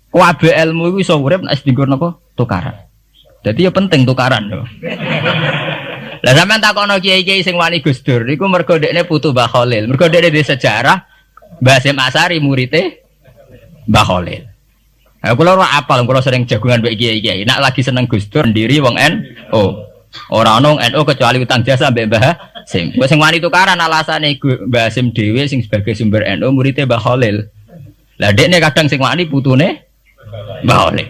Kabeh ilmu iku iso urip nek dienggo napa? Tukaran. Dadi ya penting tukaran lho. Lah sampean takono kiai-kiai sing wani Gus Dur niku mergo dekne putu Mbah Khalil. Mergo dekne di sejarah Mbah Hasyim Asy'ari murite Mbah Khalil. Nah, kula ora apal, kula sering jagungan mbek kiai-kiai. Nek lagi seneng Gus Dur ndiri wong NU. Ora ono NU kecuali utang jasa mbek Mbah Hasyim. Wong sing wani tukaran alasane Mbah Hasyim dhewe sing sebagai sumber NU murite Mbah Khalil. Lah dekne kadang sing wani putune Mbah Khalil.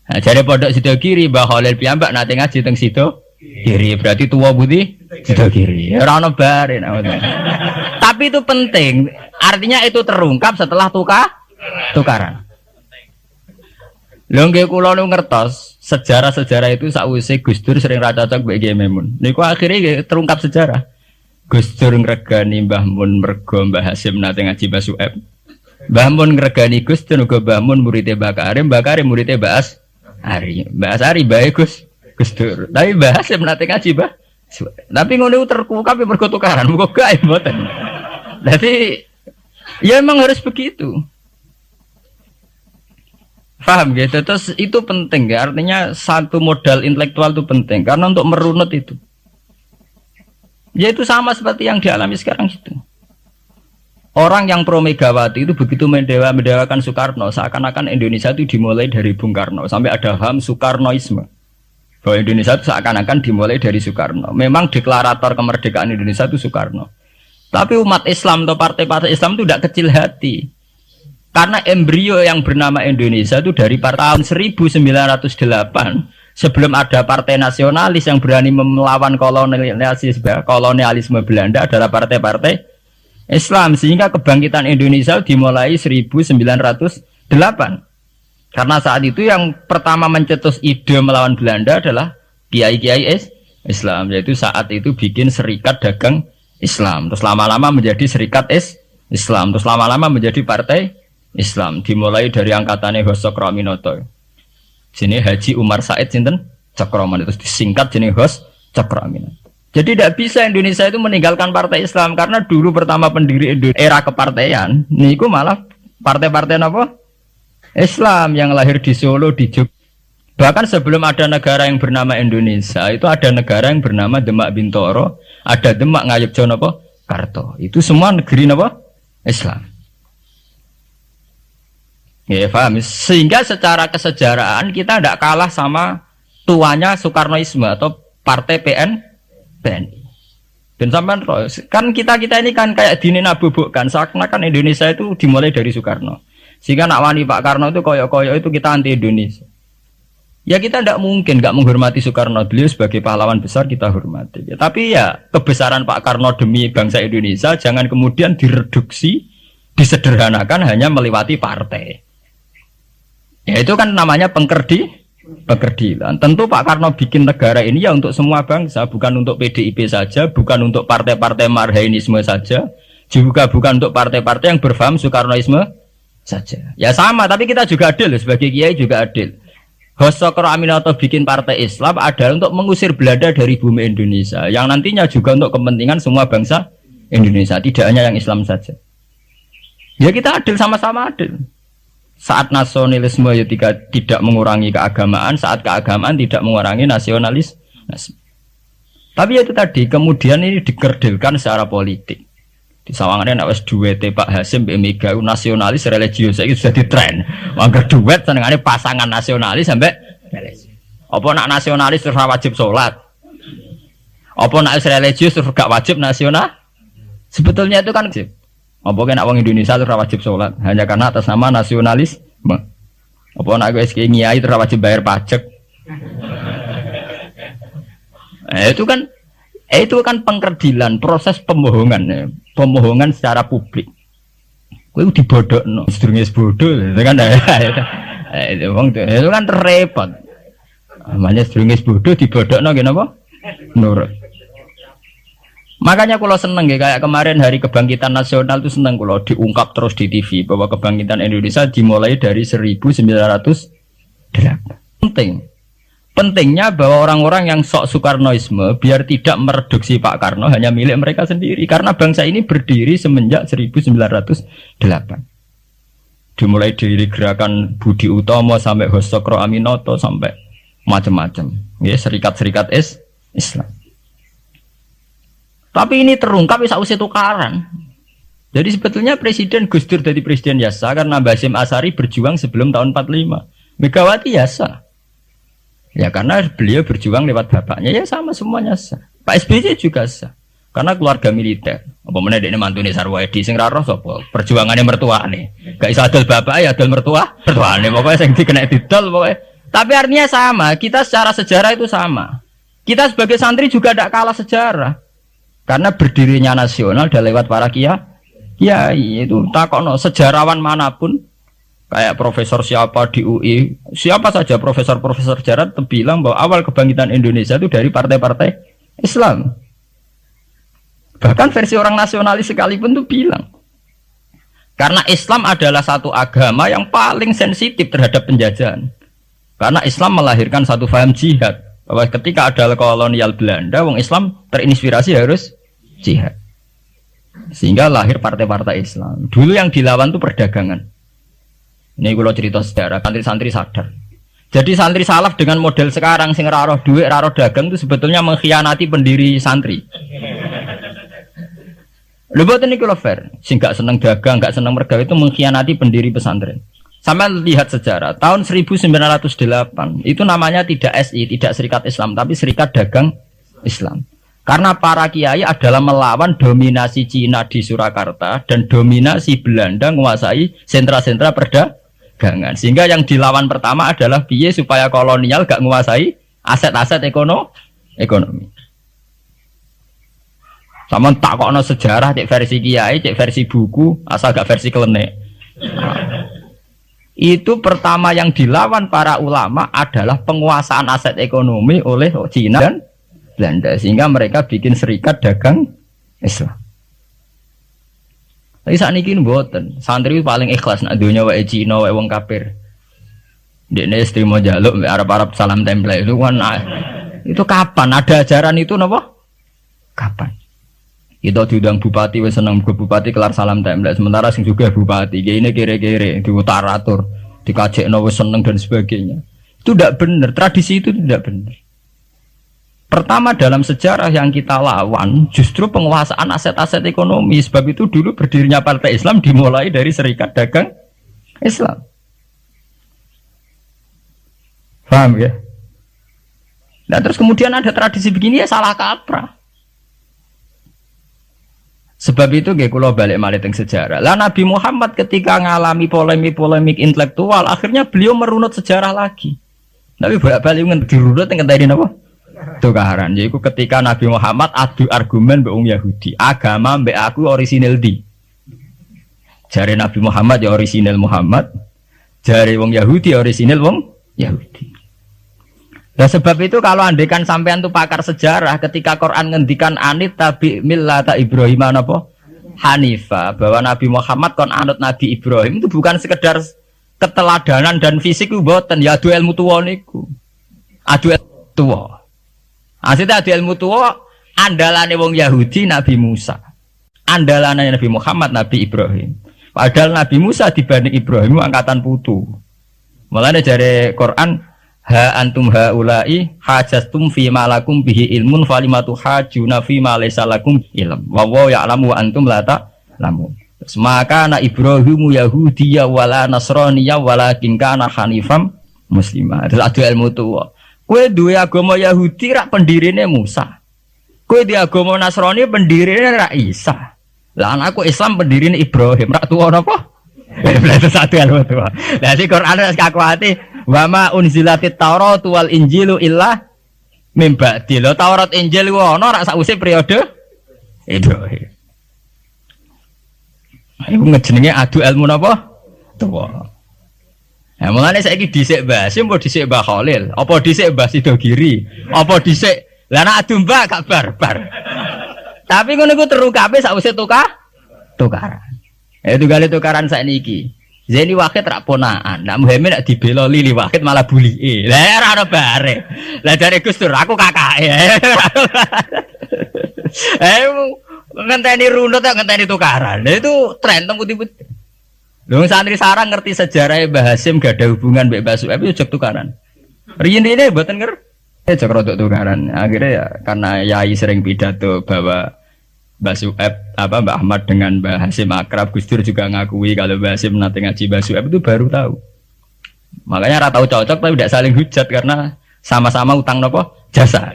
Nah, jare pondok Sido Kiri Mbah Khalil piyambak nate ngaji teng Sido Kiri, berarti tua budi Sido Kiri. Ora ono bare. Tapi itu penting. Artinya itu terungkap setelah tukaran. Lho nggih kula nu ngertos sejarah-sejarah itu sakwise Gus Dur sering ra cocok mbek Kiai Memun. Niku akhirnya terungkap sejarah. Gus Dur ngregani Mbah Mun mergo Mbah Hasyim nate ngaji Mbah Su'aib. Mbah Mun ngregani Gus Dur uga Mbah Mun muridé Mbah Karim muridé Mbah Asy'ari. Mbah Asy'ari bae Gus Dur. Tapi Mbah Hasyim nate ngaji Mbah Su'aib. Tapi ngono terungkap mergo tukaran, muga gae mboten. Jadi ya emang harus begitu. Paham gitu, terus itu penting ya, artinya satu modal intelektual itu penting karena untuk merunut itu ya itu sama seperti yang dialami sekarang itu. Orang yang pro Megawati itu begitu mendewakan Soekarno, seakan-akan Indonesia itu dimulai dari Bung Karno, sampai ada ham Soekarnoisme bahwa Indonesia itu seakan-akan dimulai dari Soekarno. Memang deklarator kemerdekaan Indonesia itu Soekarno, tapi umat Islam atau partai-partai Islam itu tidak kecil hati. Karena embrio yang bernama Indonesia itu dari tahun 1908 sebelum ada partai nasionalis yang berani melawan kolonialisme Belanda adalah partai-partai Islam, sehingga kebangkitan Indonesia dimulai 1908. Karena saat itu yang pertama mencetus ide melawan Belanda adalah kiai-kiai Islam, yaitu saat itu bikin serikat dagang Islam, terus lama-lama menjadi serikat Islam, terus lama-lama menjadi partai Islam, dimulai dari angkatannya Hos Cokroaminoto. Jenis Haji Umar Said sinten Cokroaminoto, terus disingkat jenis Hos Cokroaminoto. Jadi tidak bisa Indonesia itu meninggalkan partai Islam karena dulu pertama pendiri Indonesia era kepartaian, niku malah partai-partai apa? Islam yang lahir di Solo, di Jogja. Bahkan sebelum ada negara yang bernama Indonesia, itu ada negara yang bernama Demak Bintoro, ada Demak Ngayogyakarta apa? Karto. Itu semua negeri apa? Islam. Ya paham. Sehingga secara kesejarahan kita tidak kalah sama tuanya Soekarnoisme atau partai PNI. Dan sampai kan kita ini kan kayak dinabubukkan seakan-akan Indonesia itu dimulai dari Soekarno. Sehingga nak wani Pak Karno itu koyok-koyok itu kita anti Indonesia. Ya kita tidak mungkin nggak menghormati Soekarno, beliau sebagai pahlawan besar kita hormati. Ya, tapi ya kebesaran Pak Karno demi bangsa Indonesia jangan kemudian direduksi, disederhanakan hanya melewati partai. Ya itu kan namanya pengkerdilan. Tentu Pak Karno bikin negara ini ya untuk semua bangsa, bukan untuk PDIP saja, bukan untuk partai-partai marhainisme saja, juga bukan untuk partai-partai yang berfaham Soekarnoisme saja. Ya sama, tapi kita juga adil sebagai kiai juga adil. Hos Cokroaminoto bikin partai Islam adalah untuk mengusir Belanda dari bumi Indonesia, yang nantinya juga untuk kepentingan semua bangsa Indonesia, tidak hanya yang Islam saja. Ya kita adil, sama-sama adil. Saat nasionalisme ya tidak mengurangi keagamaan, saat keagamaan tidak mengurangi nasionalis. Tapi ya itu tadi, kemudian ini dikerdilkan secara politik. Di sawangannya nak wis duwete Pak Hasyim mbek Mega nasionalis religius iki sudah ditren. Mangger duet senengane pasangan nasionalis sampai apa nak nasionalis terus wajib salat. Apa nak religius terus gak wajib nasional? Sebetulnya itu kan wajib. Apa kena wong Indonesia terus wajib sholat hanya karena atas nama nasionalisme? Apa nak wis kiai terus wajib bayar pajak? Itu kan pengkerdilan, proses pembohongan, pembohongan secara publik. Kowe dibodhokno, sedurunge bodoh, itu kan itu kan repot. Namanya sedurunge bodoh dibodhokno nggih napa? Nurut. Makanya kalau seneng ya, kayak kemarin Hari Kebangkitan Nasional itu seneng kalau diungkap terus di TV bahwa kebangkitan Indonesia dimulai dari 1908. Pentingnya bahwa orang-orang yang sok Soekarnoisme biar tidak mereduksi Pak Karno hanya milik mereka sendiri, karena bangsa ini berdiri semenjak 1908. Dimulai dari gerakan Budi Utomo sampai Hosokro Aminoto sampai macam-macam. Ya, serikat-serikat Islam. Tapi ini terungkap sausé tukaran. Jadi sebetulnya Presiden Gus Dur dari Presiden Yasa karena Basim Asari berjuang sebelum tahun 45. Megawati Yasa. Ya karena beliau berjuang lewat bapaknya, ya sama semuanya sah. Pak SBY juga sah. Karena keluarga militer. Apa meneh dekne mantune Sarwedi sing ra roh sapa? Perjuangane mertuane. Gak iso adol bapak ya adol mertuane. Pokoke sing dikena didol pokoke. Tapi artinya sama, kita secara sejarah itu sama. Kita sebagai santri juga tidak kalah sejarah. Karena berdirinya nasional dan lewat para kiai itu takokno sejarawan manapun kayak profesor siapa di UI, siapa saja profesor-profesor sejarah bilang bahwa awal kebangkitan Indonesia itu dari partai-partai Islam. Bahkan versi orang nasionalis sekalipun tuh bilang karena Islam adalah satu agama yang paling sensitif terhadap penjajahan. Karena Islam melahirkan satu paham jihad bahwa ketika ada kolonial Belanda, wong Islam terinspirasi harus jihad. Sehingga lahir partai-partai Islam. Dulu yang dilawan tuh perdagangan. Ini kalau cerita sejarah, santri-santri sadar. Jadi santri salaf dengan model sekarang sing ra roh duit, ra roh dagang itu sebetulnya mengkhianati pendiri santri. Lho boten niku lho fair, sing gak seneng dagang, gak seneng mergawe itu mengkhianati pendiri pesantren. Sampai lihat sejarah, tahun 1908 itu namanya tidak SI, tidak Serikat Islam, tapi Serikat Dagang Islam. Karena para kiai adalah melawan dominasi Cina di Surakarta dan dominasi Belanda menguasai sentra-sentra perdagangan. Sehingga yang dilawan pertama adalah piye supaya kolonial gak menguasai aset-aset ekonomi. Sama takokno sejarah cek versi kiai, cek versi buku, asal gak versi klenek. Itu pertama yang dilawan para ulama adalah penguasaan aset ekonomi oleh Cina dan Belanda, sehingga mereka bikin Serikat Dagang Islam. Tapi saat ini mboten, santri paling ikhlas nak dunia wae Cina wae wong kafir. Dekne istri mau jaluk Arab-Arab salam tempel itu kan itu kapan ada ajaran itu napa? Kapan? Kita diundang bupati wis seneng bupati kelar salam tempel, sementara sing juga bupati ini kere-kere diutaratur, dikajekno wis seneng dan sebagainya. Itu tidak benar, tradisi itu tidak benar. Pertama dalam sejarah yang kita lawan justru penguasaan aset-aset ekonomi. Sebab itu dulu berdirinya Partai Islam dimulai dari Serikat Dagang Islam. Paham ya? Nah terus kemudian ada tradisi begini ya salah kaprah. Sebab itu nggih kula balik malih teng sejarah. Lah Nabi Muhammad ketika ngalami polemik intelektual, akhirnya beliau merunut sejarah lagi. Tapi balik dirunut teng ngenteni napa? Tukaran. Yaiku ketika Nabi Muhammad adu argumen mbek wong Yahudi. Agama mbek aku orisinil di. Jare Nabi Muhammad ya orisinil Muhammad. Jare wong Yahudi orisinil wong Yahudi. Nah sebab itu kalau andekan sampean tuh pakar sejarah ketika Quran ngendikan anit tabi millata Ibrahim apa? Hanifa, bahwa Nabi Muhammad kon anut Nabi Ibrahim itu bukan sekedar keteladanan dan fisik mboten ya adu ilmu tuwa niku. Adu ilmu tuwa. Asite adu ilmu tuwa andalane wong Yahudi Nabi Musa. Andalane Nabi Muhammad Nabi Ibrahim. Padahal Nabi Musa dibanding Ibrahim angkatan putu. Mulane jare Quran ha antum haula'i hajastum fi ma lakum bihi ilmun falimatu hajuna fi ma laysa lakum ilm wa wa ya'lamu wa antum la ta'lamun. Maka na Ibrahimu Yahudiyya wala Nasraniyya walakin kana hanifam muslimah. Terus adu ilmu tuwa. Kowe duwe agama Yahudi rak pendirine Musa. Kowe di agama Nasrani pendirine rak Isa. Lah anakku Islam pendirine Ibrahim rak tuwa napa? Berarti satu ilmu tuwa. Lah si Quran wis kakuati wa ma unzilatit Taurat wal Injilu illa mim ba'di. Lho Taurat Injil ku ana rak sakwise periode Ibrahim. Iku ngejenenge adu ilmu napa? Tuwa. Nah, mulane saiki dhisik Basim apa dhisik Mbah Khalil? Apa dhisik Mbah Sidogiri? Apa dhisik lah nek adu Mbah gak barbar. Tapi ngono iku terukape sakwise tukaran. Tugale tukaran sakniki. Zeni Wahid rak ponaan. Nak Muhammad nak dibela Lili Wahid malah bulike. Lah ora ono bare. Lah jare Gus Dur aku kakake. Ngenteni runut ngenteni tukaran. Lah itu tren teng putih-putih. Lho santri sarang ngerti sejarah Mbah Hasim gak ada hubungan mbek Mbah Suhaib yo tukaran. Riyen ini mboten ngerti cek rodok tukaran. Akhirnya ya karena Yai sering pidato bahwa Mbah Suhaib Mbah Ahmad dengan Mbah Hasim akrab, Gus Dur juga ngakui kalau Mbah Hasim nanti ngaji Mbah Suhaib itu baru tahu. Makanya tahu cocok tapi tidak saling hujat karena sama-sama utang nopo jasa.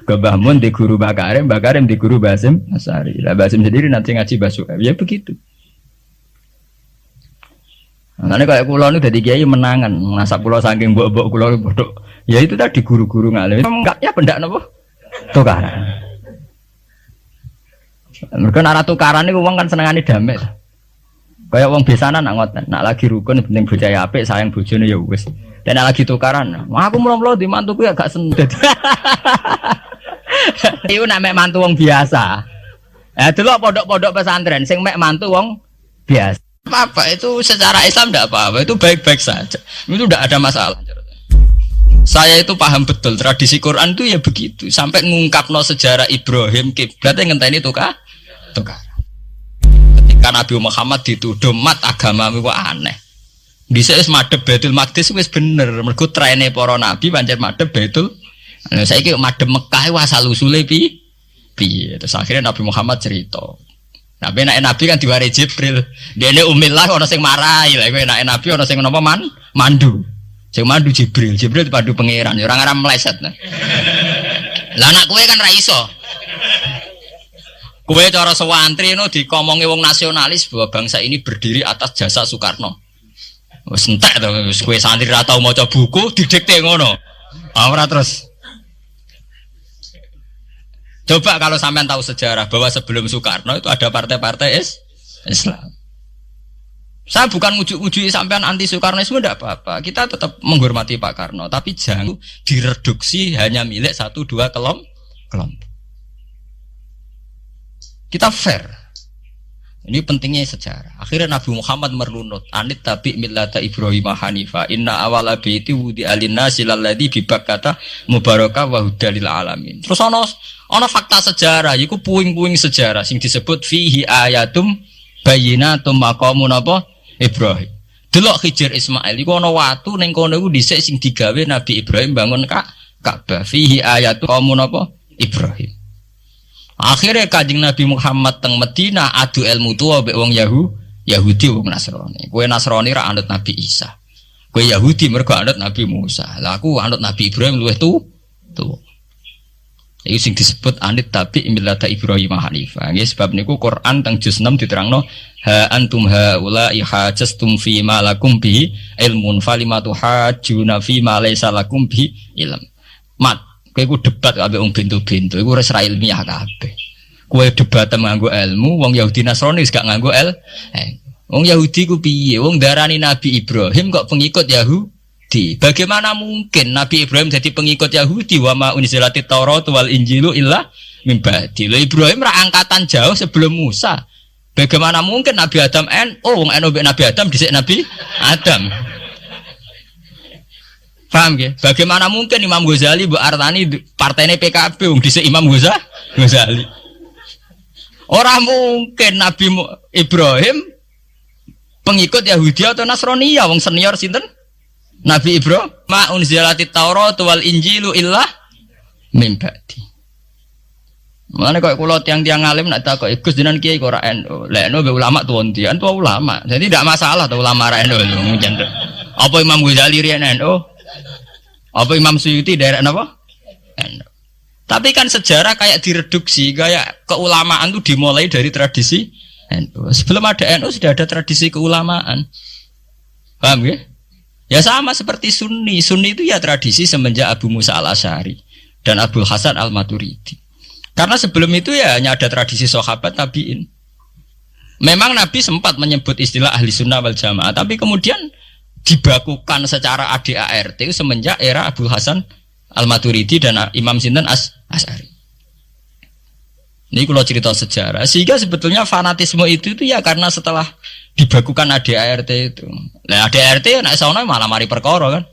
Ke Mbah Mun di guru Mbah Karim di guru Mbah Hasim Asari. Lah Mbah Hasim sendiri nanti ngaji Mbah Suhaib. Ya begitu. Makanya kayak kula nu dadi kiai menangan, nasab kula saking mbok-mbok kula bodoh. Ya itu tadi guru-guru ngalim. Enggaknya pendak napa? Tukaran. Mereka arah tukaran niku wong kan senengane damai. Kayak wong besanan nak ngoten, nak lagi rukun penting bocah apik sayang bojone ya wis. Dan nak lagi tukaran, aku mulo-mulo di mantuku ya gak sendet. Iku nak mek mantu wong biasa. Delok pondok-pondok pesantren sing mek mantu wong biasa. Apa itu secara Islam tidak apa-apa, itu baik-baik saja, itu tidak ada masalah. Saya itu paham betul tradisi Quran itu ya begitu, sampai ngungkapno sejarah Ibrahim kiblatnya ngenteni tukar. Ketika Nabi Muhammad dituduh mat agama itu aneh, bisa madhep Baitul Maqdis wis bener, mergo trene para nabi pancen madhep Baitul. Saiki madhep Mekah asal usule piye. Terus akhirnya Nabi Muhammad cerita. Nabi kan diwari Jibril. Dene umillah ana sing marahi. Lah kowe enak Nabi ana sing napa mandu. Sing mandu Jibril dipandu pangeran. Ya ora ngaram meleset. Lah anak kowe kan ra iso. Kowe cara sewantri no dikomongi wong nasionalis bahwa bangsa ini berdiri atas jasa Soekarno. Wis entek to wis kowe santri ra tau maca buku didikte ngono. Ora terus. Coba kalau sampean tahu sejarah bahwa sebelum Soekarno itu ada partai-partai Islam. Saya bukan ujuk-ujuk sampean anti Soekarnoisme tidak apa-apa. Kita tetap menghormati Pak Karno, tapi jangan direduksi hanya milik 1-2 kelompok. Kita fair. Ini pentingnya sejarah. Akhirnya Nabi Muhammad merunut anit tabi millata Ibrahim Hanifa inna awala baiti wudi alinasi lalladzi bi Bakkata mubarakah wa hudal lil alamin. Terus ana fakta sejarah iku puing-puing sejarah sing disebut fihi ayatum bayyinatum maqamun apa Ibrahim. Delok Khidir Ismail iku ana watu ning kono iku dhisik sing digawe Nabi Ibrahim bangun Ka'bah fihi ayatum maqamun apa Ibrahim. Akhirnya Kanjeng Nabi Muhammad teng Medina adu ilmu tua mbek wong Yahudi wong Nasrani. Kowe Nasrani ra anut Nabi Isa. Kowe Yahudi mergo anut Nabi Musa. Lah aku anut Nabi Ibrahim luwih tuwa. Iku sing disebut anit tabi millata Ibrahim Hanifah. Nggih sebab niku Quran teng juz 6 diterangno ha antum haula ihajastum fi ma lakum bi ilmun falimatu hajuna fi ma laysa lakum bi ilm. Mat kowe ku debat kabeh wong bintu-bintu iku wis ra ilmiah kabeh. Kowe debat nganggo ilmu, wong Yahudi Nasrani wis gak nganggo wong Yahudi ku piye? Wong darani Nabi Ibrahim kok pengikut Yahudi. Bagaimana mungkin Nabi Ibrahim jadi pengikut Yahudi? Wa ma unzilatit Taurat wal Injilu illa min ba'di. Ibrahim ra angkatan jauh sebelum Musa. Bagaimana mungkin Nabi Adam wong Nabi Adam dhisik Nabi Adam. Paham ya? Bagaimana mungkin Imam Ghazali Mbok Artani partainya PKB wong dhisik Imam Ghazali. Orang mungkin Nabi Ibrahim pengikut Yahudi atau Nasrani ya wong senior sinten? Nabi Ibrahim ma unzilatit Taurat wal Injilu illa min ba'di. Mulane kok kula tiang-tiang alim nak takok Gus jenengan kiai kok ora NU. Lah NU be ulama tuwon tian tuwa ulama. Jadi tidak masalah tuh ulama ra NU mungkin. Apa Imam Ghazali riyen NU? Apa Imam Suyuti daerah apa? Tapi kan sejarah kayak direduksi, kayak keulamaan itu dimulai dari tradisi NU. Sebelum ada NU sudah ada tradisi keulamaan. Paham ya? Ya sama seperti Sunni. Sunni itu ya tradisi semenjak Abu Musa al-Asy'ari dan Abdul Hasan al-Maturidi. Karena sebelum itu ya hanya ada tradisi sahabat tabi'in. Memang Nabi sempat menyebut istilah ahli sunnah wal jamaah, tapi kemudian dibakukan secara ADART semenjak era Abdul Hasan Al-Maturidi dan Imam Sinten Asy'ari. Ini kalau cerita sejarah, sehingga sebetulnya fanatisme itu ya karena setelah dibakukan ADART itu. Nah ADART nek sono malah mari perkara kan.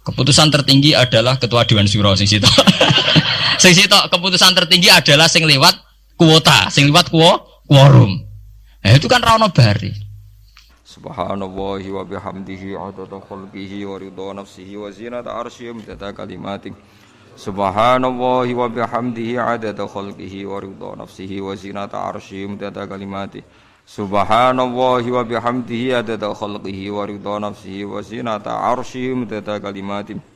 Keputusan tertinggi adalah ketua Dewan Syuro sing sitok. Sing sitok keputusan tertinggi adalah sing liwat kuota, sing liwat quorum. Nah itu kan ra ono bari. Subhanallahi wa bihamdihi adada khalqihi wa ridha nafsihi wa zinata arsyihi midada kalimatihi. Subhanallahi wa bihamdihi adada khalqihi wa ridha nafsihi wa zinata arsyihi midada kalimatihi. Subhanallahi wa bihamdihi adada khalqihi wa ridha nafsihi wa zinata arsyihi midada kalimatihi.